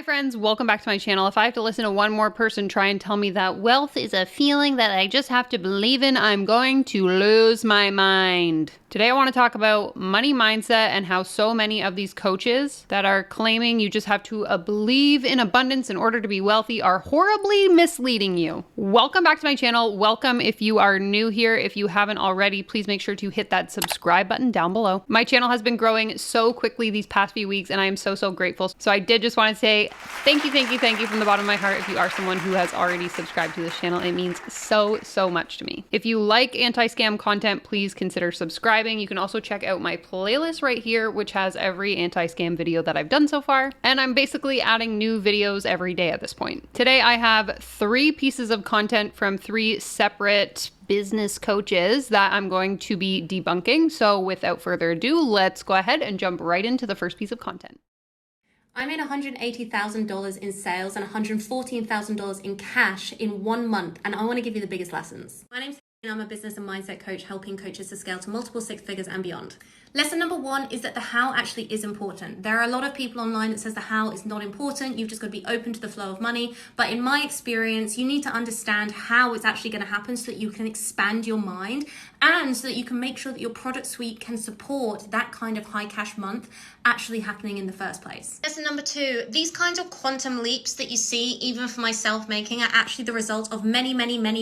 Hi friends, welcome back to my channel. If I have to listen to one more person try and tell me that wealth is a feeling that I just have to believe in, I'm going to lose my mind. Today I want to talk about money mindset and how so many of these coaches that are claiming you just have to believe in abundance in order to be wealthy are horribly misleading you. Welcome back to my channel. Welcome if you are new here. If you haven't already, please make sure to hit that subscribe button down below. My channel has been growing so quickly these past few weeks and I am so grateful. So I did just want to say thank you from the bottom of my heart if you are someone who has already subscribed to this channel. It means so much to me. If you like anti-scam content, please consider subscribing. You can also check out my playlist right here, which has every anti-scam video that I've done so far. And I'm basically adding new videos every day at this point. Today I have 3 pieces of content from 3 separate business coaches that I'm going to be debunking. So without further ado, let's go ahead and jump right into the first piece of content. I made $180,000 in sales and $114,000 in cash in 1 month, and I want to give you the biggest lessons. My name's I'm a business and mindset coach helping coaches to scale to multiple 6 figures and beyond. Lesson number 1 is that the how actually is important. There are a lot of people online that says the how is not important. You've just got to be open to the flow of money. But in my experience, you need to understand how it's actually going to happen so that you can expand your mind and so that you can make sure that your product suite can support that kind of high cash month actually happening in the first place. Lesson number 2, these kinds of quantum leaps that you see, even for myself making, are actually the result of many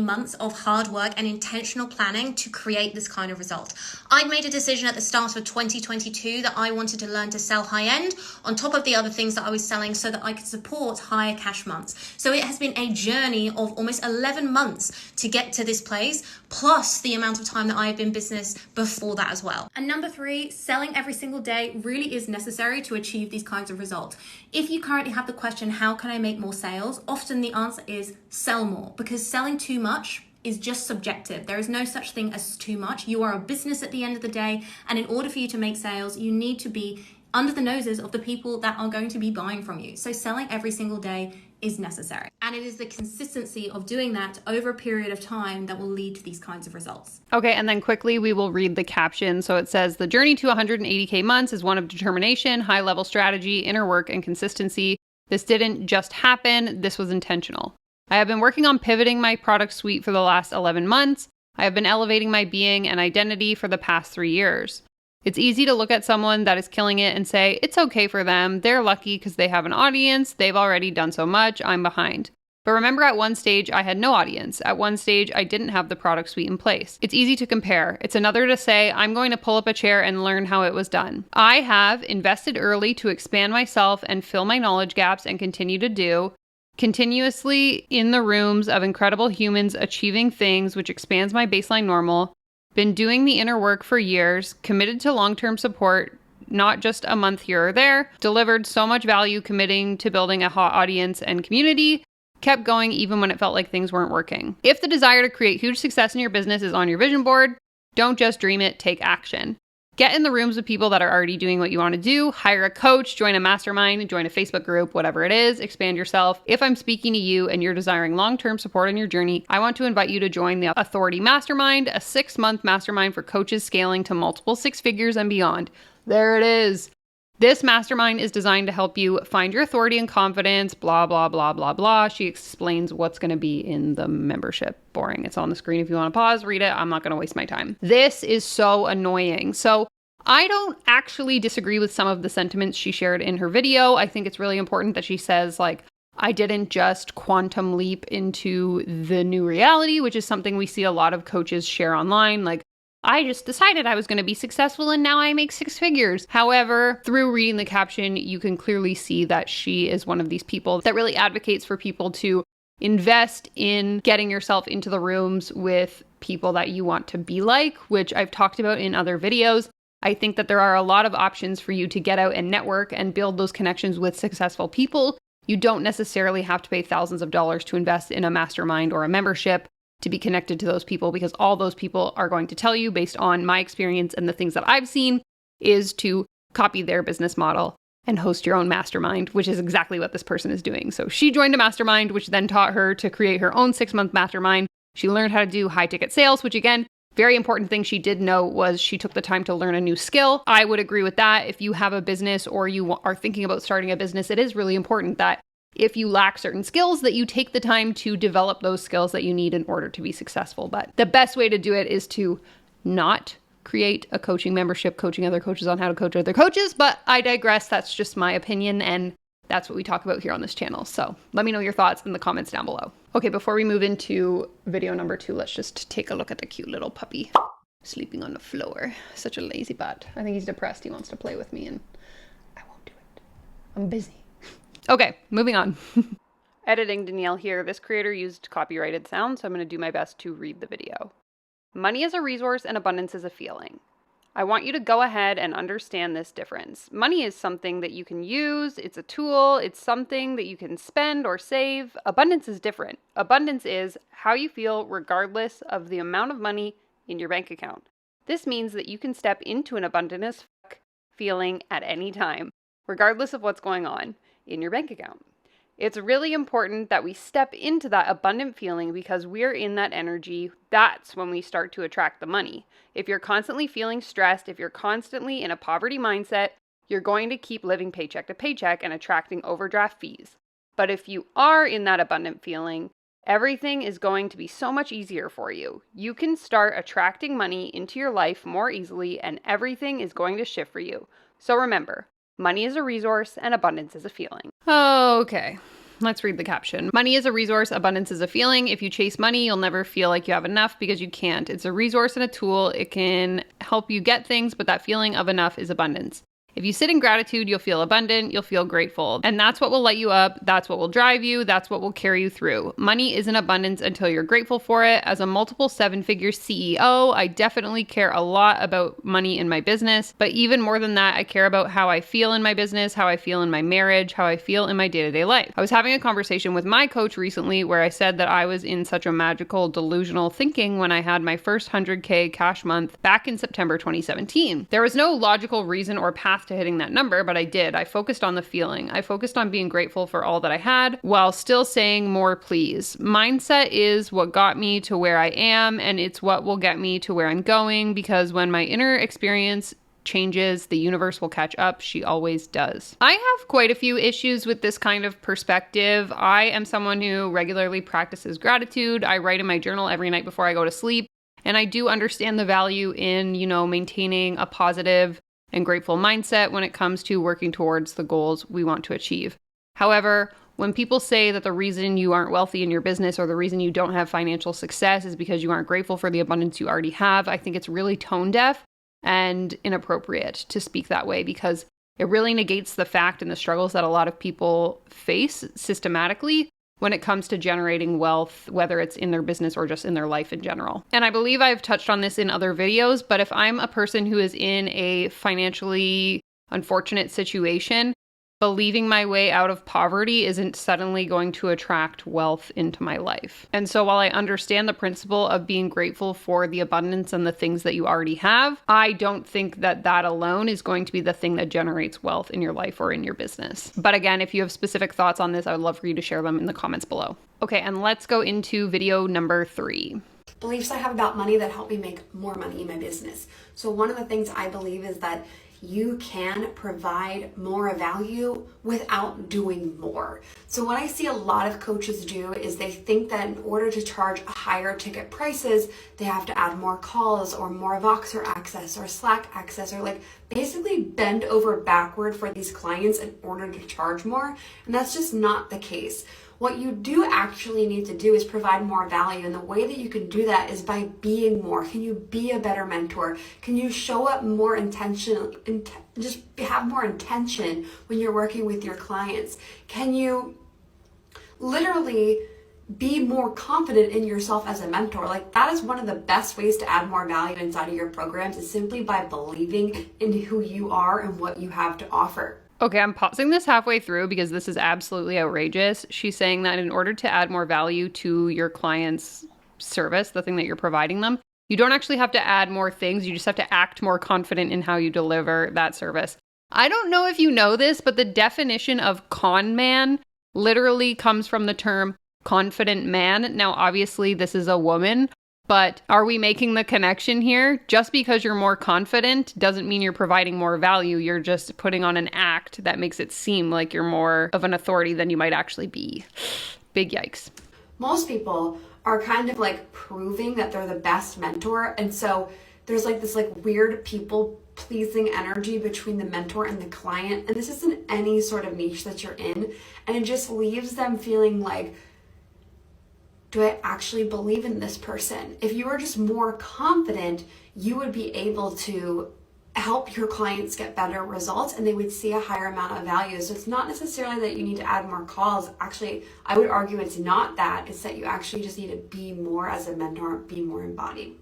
months of hard work and intentional planning to create this kind of result. I'd made a decision at the start of 2022 that I wanted to learn to sell high end on top of the other things that I was selling so that I could support higher cash months. So it has been a journey of almost 11 months to get to this place, plus the amount of time that I have been in business before that as well. And number 3, selling every single day really is necessary to achieve these kinds of results. If you currently have the question, how can I make more sales? Often the answer is sell more, because selling too much is just subjective. There is no such thing as too much. You are a business at the end of the day, and in order for you to make sales, you need to be under the noses of the people that are going to be buying from you. So selling every single day is necessary. And it is the consistency of doing that over a period of time that will lead to these kinds of results. Okay, and then quickly we will read the caption. So it says, the journey to 180K months is one of determination, high-level strategy, inner work, and consistency. This didn't just happen, this was intentional. I have been working on pivoting my product suite for the last 11 months. I have been elevating my being and identity for the past 3 years. It's easy to look at someone that is killing it and say, it's okay for them. They're lucky because they have an audience. They've already done so much. I'm behind. But remember, at one stage, I had no audience. At one stage, I didn't have the product suite in place. It's easy to compare. It's another to say, I'm going to pull up a chair and learn how it was done. I have invested early to expand myself and fill my knowledge gaps and continue to do. Continuously in the rooms of incredible humans achieving things which expands my baseline normal. Been doing the inner work for years, committed to long-term support, not just a month here or there, delivered so much value committing to building a hot audience and community, kept going even when it felt like things weren't working. If the desire to create huge success in your business is on your vision board, don't just dream it, take action. Get in the rooms with people that are already doing what you want to do, hire a coach, join a mastermind, join a Facebook group, whatever it is, expand yourself. If I'm speaking to you and you're desiring long-term support on your journey, I want to invite you to join the Authority Mastermind, a 6-month mastermind for coaches scaling to multiple 6 figures and beyond. There it is. This mastermind is designed to help you find your authority and confidence, blah, blah, blah, blah, blah. She explains what's going to be in the membership. Boring. It's on the screen if you want to pause, read it. I'm not going to waste my time. This is so annoying. So I don't actually disagree with some of the sentiments she shared in her video. I think it's really important that she says, like, I didn't just quantum leap into the new reality, which is something we see a lot of coaches share online. Like, I just decided I was going to be successful and now I make 6 figures. However, through reading the caption, you can clearly see that she is one of these people that really advocates for people to invest in getting yourself into the rooms with people that you want to be like, which I've talked about in other videos. I think that there are a lot of options for you to get out and network and build those connections with successful people. You don't necessarily have to pay thousands of dollars to invest in a mastermind or a membership to be connected to those people, because all those people are going to tell you, based on my experience and the things that I've seen, is to copy their business model and host your own mastermind, which is exactly what this person is doing. So she joined a mastermind, which then taught her to create her own 6-month mastermind. She learned how to do high ticket sales, which again, very important thing she did know was she took the time to learn a new skill. I would agree with that. If you have a business or you are thinking about starting a business, it is really important that if you lack certain skills, that you take the time to develop those skills that you need in order to be successful. But the best way to do it is to not create a coaching membership, coaching other coaches on how to coach other coaches. But I digress. That's just my opinion, and that's what we talk about here on this channel. So let me know your thoughts in the comments down below. Okay, before we move into video number 2, let's just take a look at the cute little puppy sleeping on the floor. Such a lazy butt. I think he's depressed. He wants to play with me and I won't do it. I'm busy. Okay, moving on. Editing Danielle here. This creator used copyrighted sound, so I'm going to do my best to read the video. Money is a resource and abundance is a feeling. I want you to go ahead and understand this difference. Money is something that you can use, it's a tool, it's something that you can spend or save. Abundance is different. Abundance is how you feel regardless of the amount of money in your bank account. This means that you can step into an abundant as fuck feeling at any time, regardless of what's going on in your bank account. It's really important that we step into that abundant feeling because we're in that energy. That's when we start to attract the money. If you're constantly feeling stressed, if you're constantly in a poverty mindset, you're going to keep living paycheck to paycheck and attracting overdraft fees. But if you are in that abundant feeling, everything is going to be so much easier for you. You can start attracting money into your life more easily and everything is going to shift for you. So remember, money is a resource and abundance is a feeling. Okay, let's read the caption. Money is a resource, abundance is a feeling. If you chase money, you'll never feel like you have enough because you can't. It's a resource and a tool. It can help you get things, but that feeling of enough is abundance. If you sit in gratitude, you'll feel abundant, you'll feel grateful. And that's what will light you up. That's what will drive you. That's what will carry you through. Money isn't abundance until you're grateful for it. As a multiple 7-figure CEO, I definitely care a lot about money in my business. But even more than that, I care about how I feel in my business, how I feel in my marriage, how I feel in my day-to-day life. I was having a conversation with my coach recently where I said that I was in such a magical, delusional thinking when I had my first 100K cash month back in September 2017. There was no logical reason or path to hitting that number, but I did. I focused on the feeling. I focused on being grateful for all that I had while still saying more please. Mindset is what got me to where I am, and it's what will get me to where I'm going, because when my inner experience changes, the universe will catch up. She always does. I have quite a few issues with this kind of perspective. I am someone who regularly practices gratitude. I write in my journal every night before I go to sleep, and I do understand the value in, maintaining a positive and grateful mindset when it comes to working towards the goals we want to achieve. However, when people say that the reason you aren't wealthy in your business or the reason you don't have financial success is because you aren't grateful for the abundance you already have, I think it's really tone deaf and inappropriate to speak that way, because it really negates the fact and the struggles that a lot of people face systematically when it comes to generating wealth, whether it's in their business or just in their life in general. And I believe I've touched on this in other videos, but if I'm a person who is in a financially unfortunate situation, believing my way out of poverty isn't suddenly going to attract wealth into my life. And so while I understand the principle of being grateful for the abundance and the things that you already have, I don't think that that alone is going to be the thing that generates wealth in your life or in your business. But again, if you have specific thoughts on this, I would love for you to share them in the comments below. Okay, and let's go into video number 3. Beliefs I have about money that help me make more money in my business. So one of the things I believe is that you can provide more value without doing more. So what I see a lot of coaches do is they think that in order to charge higher ticket prices, they have to add more calls or more Voxer access or Slack access, or like basically bend over backward for these clients in order to charge more. And that's just not the case. What you do actually need to do is provide more value. And the way that you can do that is by being more. Can you be a better mentor? Can you show up more intentionally, just have more intention when you're working with your clients? Can you literally be more confident in yourself as a mentor? Like, that is one of the best ways to add more value inside of your programs, is simply by believing in who you are and what you have to offer. Okay, I'm pausing this halfway through because this is absolutely outrageous. She's saying that in order to add more value to your client's service, the thing that you're providing them, you don't actually have to add more things. You just have to act more confident in how you deliver that service. I don't know if you know this, but the definition of con man literally comes from the term confident man. Now, obviously, this is a woman, But are we making the connection here? Just because you're more confident doesn't mean you're providing more value. You're just putting on an act that makes it seem like you're more of an authority than you might actually be. Big yikes. Most people are kind of like proving that they're the best mentor. And so there's like this like weird people pleasing energy between the mentor and the client. And this isn't any sort of niche that you're in. And it just leaves them feeling like, do I actually believe in this person? If you were just more confident, you would be able to help your clients get better results and they would see a higher amount of value. So it's not necessarily that you need to add more calls. Actually, I would argue it's not that. It's that you actually just need to be more as a mentor, be more embodied.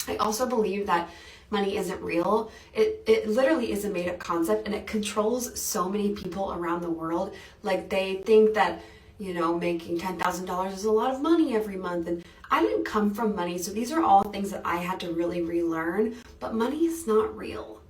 I also believe that money isn't real. It literally is a made-up concept, and it controls so many people around the world. Like, they think that, you know, making $10,000 is a lot of money every month. And I didn't come from money, so these are all things that I had to really relearn. But money is not real.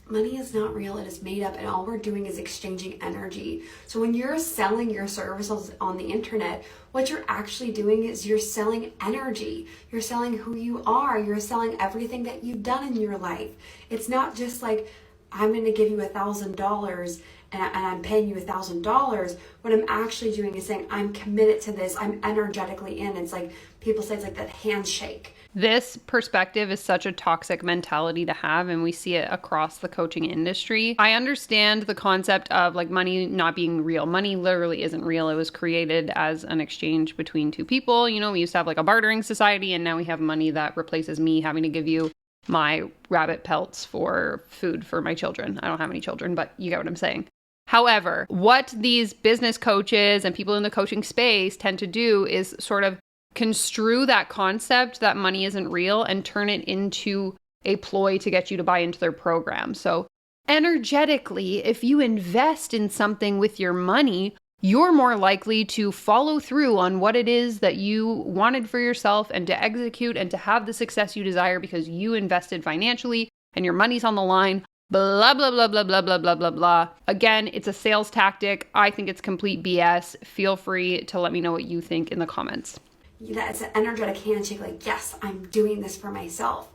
Money is not real. It is made up, and all we're doing is exchanging energy. So when you're selling your services on the internet, what you're actually doing is you're selling energy. You're selling who you are. You're selling everything that you've done in your life. It's not just like, I'm going to give you $1,000 and I'm paying you $1,000. What I'm actually doing is saying, I'm committed to this. I'm energetically in. It's like, people say it's like that handshake. This perspective is such a toxic mentality to have, and we see it across the coaching industry. I understand the concept of like money not being real. Money literally isn't real. It was created as an exchange between two people. You know, we used to have like a bartering society, and now we have money that replaces me having to give you my rabbit pelts for food for my children. I don't have any children, but you get what I'm saying. However, what these business coaches and people in the coaching space tend to do is sort of construe that concept that money isn't real and turn it into a ploy to get you to buy into their program. So energetically, if you invest in something with your money, you're more likely to follow through on what it is that you wanted for yourself and to execute and to have the success you desire because you invested financially and your money's on the line. Blah, blah, blah, blah, blah, blah, blah, blah, blah. Again, it's a sales tactic. I think it's complete BS. Feel free to let me know what you think in the comments. That's an energetic handshake, like, yes, I'm doing this for myself.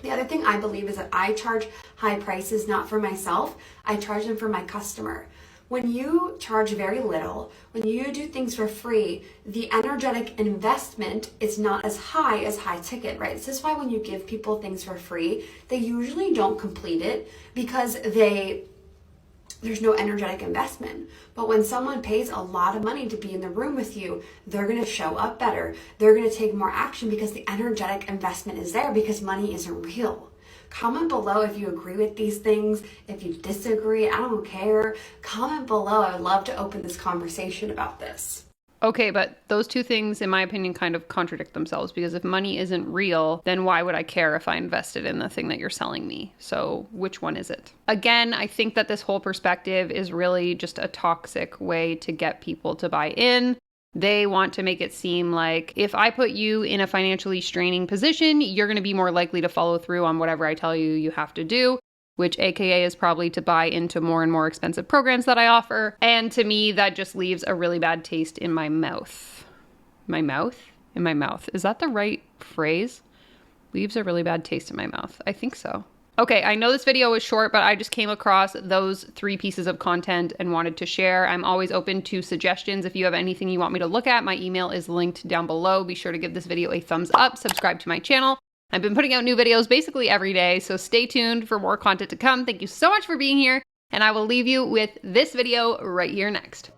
The other thing I believe is that I charge high prices not for myself, I charge them for my customer. When you charge very little, when you do things for free, the energetic investment is not as high ticket, right? This is why when you give people things for free, they usually don't complete it because there's no energetic investment. But when someone pays a lot of money to be in the room with you, they're going to show up better. They're going to take more action because the energetic investment is there, because money isn't real. Comment below if you agree with these things. If you disagree, I don't care. Comment below. I would love to open this conversation about this. Okay, but those two things, in my opinion, kind of contradict themselves, because if money isn't real, then why would I care if I invested in the thing that you're selling me? So which one is it? Again, I think that this whole perspective is really just a toxic way to get people to buy in. They want to make it seem like if I put you in a financially straining position, you're going to be more likely to follow through on whatever I tell you have to do, which AKA is probably to buy into more and more expensive programs that I offer. And to me, that just leaves a really bad taste in my mouth. My mouth? In my mouth. Is that the right phrase? Leaves a really bad taste in my mouth. I think so. Okay, I know this video was short, but I just came across those 3 pieces of content and wanted to share. I'm always open to suggestions. If you have anything you want me to look at, my email is linked down below. Be sure to give this video a thumbs up, subscribe to my channel. I've been putting out new videos basically every day, so stay tuned for more content to come. Thank you so much for being here, and I will leave you with this video right here next.